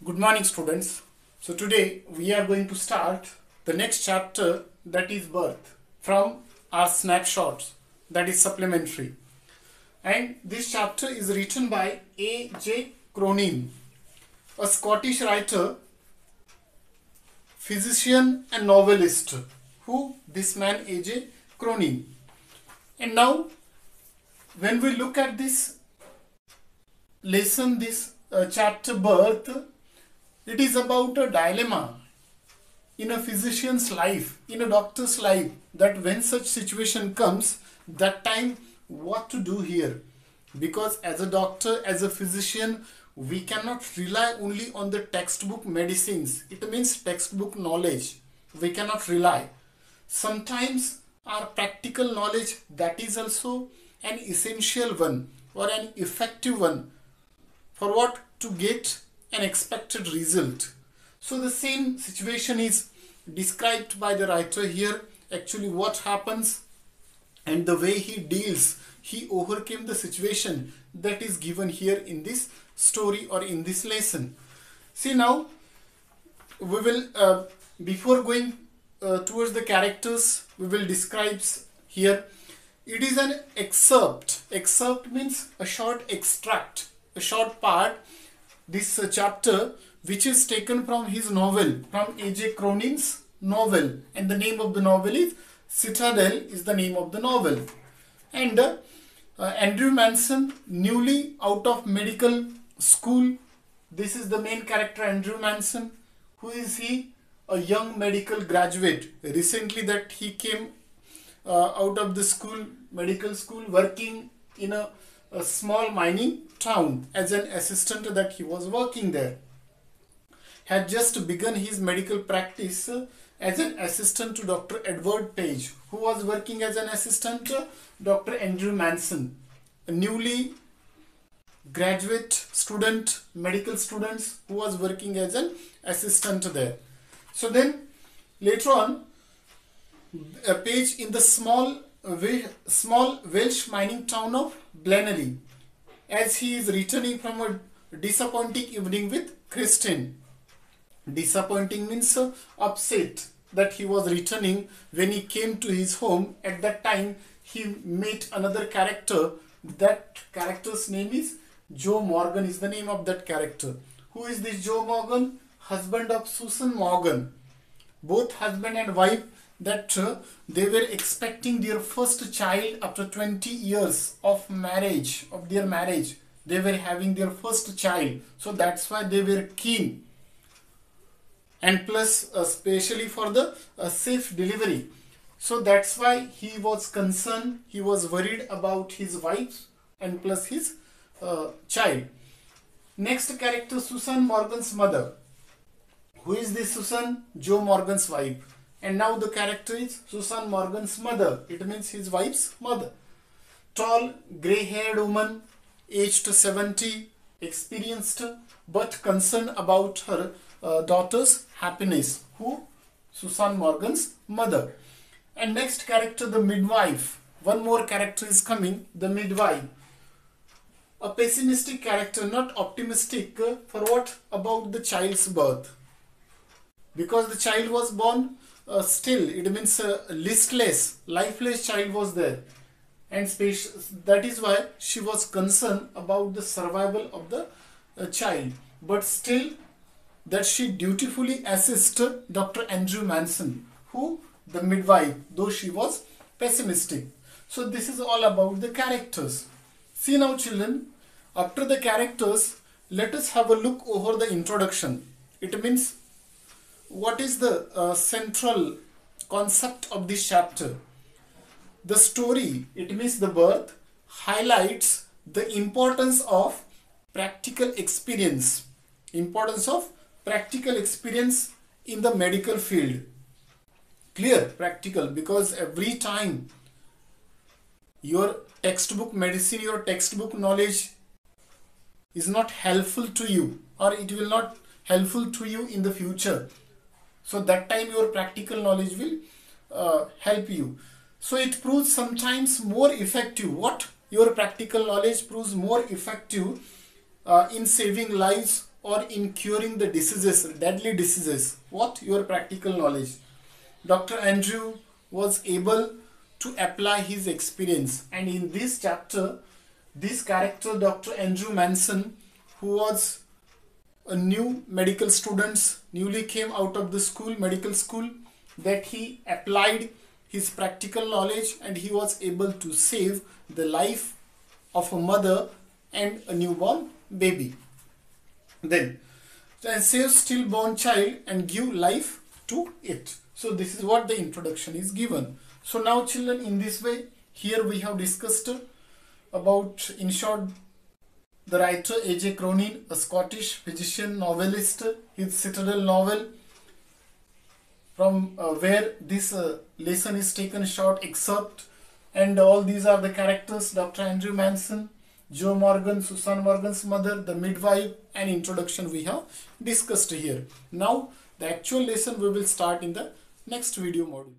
Good morning, students. So today we are going to start the next chapter, that is birth, from our snapshots, that is supplementary. And this chapter is written by A.J. Cronin, a Scottish writer, physician and novelist. Who? This man A.J. Cronin. And now when we look at this lesson, this chapter birth, it is about a dilemma in a physician's life, in a doctor's life, that when such situation comes, that time what to do here. Because as a doctor, as a physician, we cannot rely only on the textbook medicines. It means textbook knowledge. We cannot rely. Sometimes our practical knowledge, that is also an essential one or an effective one for what? To get an expected result. So the same situation is described by the writer here. Actually what happens and the way he deals, he overcame the situation, that is given here in this story or in this lesson. See, now we will before going towards the characters, we will describe here. It is an excerpt. Excerpt means a short extract, a short part. This chapter, which is taken from his novel, from A.J. Cronin's novel, and the name of the novel is Citadel, is the name of the novel. And Andrew Manson, newly out of medical school, this is the main character, Andrew Manson. Who is he? A young medical graduate. Recently that he came out of the school, medical school, working in a small mining town as an assistant, that he was working there. Had just begun his medical practice as an assistant to Dr. Edward Page. Who was working as an assistant? Dr. Andrew Manson. A newly graduate student, medical students, who was working as an assistant there. So then later on, a Page in the small Welsh mining town of Blenheim, as he is returning from a disappointing evening with Christine. Disappointing means upset, that he was returning. When he came to his home, at that time he met another character. That character's name is Joe Morgan, is the name of that character. Who is this Joe Morgan? Husband of Susan Morgan. Both husband and wife, that they were expecting their first child after 20 years of marriage, of their marriage. They were having their first child. So that's why they were keen. And plus especially for the safe delivery. So that's why he was concerned, he was worried about his wife and plus his child. Next character, Susan Morgan's mother. Who is this Susan? Joe Morgan's wife. And now the character is Susan Morgan's mother. It means his wife's mother. Tall, grey-haired woman, aged 70, experienced, but concerned about her daughter's happiness. Who? Susan Morgan's mother. And next character, the midwife. One more character is coming, the midwife. A pessimistic character, not optimistic. For what? About the child's birth. Because the child was born, still it means listless, lifeless child was there, and that is why she was concerned about the survival of the child, but still that she dutifully assisted Dr. Andrew Manson. Who? The midwife, though she was pessimistic. So this is all about the characters. See now children, after the characters, let us have a look over the introduction. It means what is the central concept of this chapter? The story, it means the birth, highlights the importance of practical experience. Importance of practical experience in the medical field. Clear? Practical, because every time your textbook medicine, your textbook knowledge is not helpful to you, or it will not helpful to you in the future. So that time your practical knowledge will help you. So it proves sometimes more effective. What? Your practical knowledge proves more effective in saving lives or in curing the diseases, deadly diseases. What? Your practical knowledge. Dr. Andrew was able to apply his experience, and in this chapter, this character, Dr. Andrew Manson, who was a new medical student, newly came out of the school, medical school, that he applied his practical knowledge and he was able to save the life of a mother and a newborn baby. Then save stillborn child and give life to it. So this is what the introduction is given. So now children, in this way, here we have discussed about, in short, the writer A.J. Cronin, a Scottish physician novelist, his Citadel novel, from where this lesson is taken, short excerpt, and all these are the characters: Dr. Andrew Manson, Joe Morgan, Susan Morgan's mother, the midwife, and introduction we have discussed here. Now the actual lesson we will start in the next video module.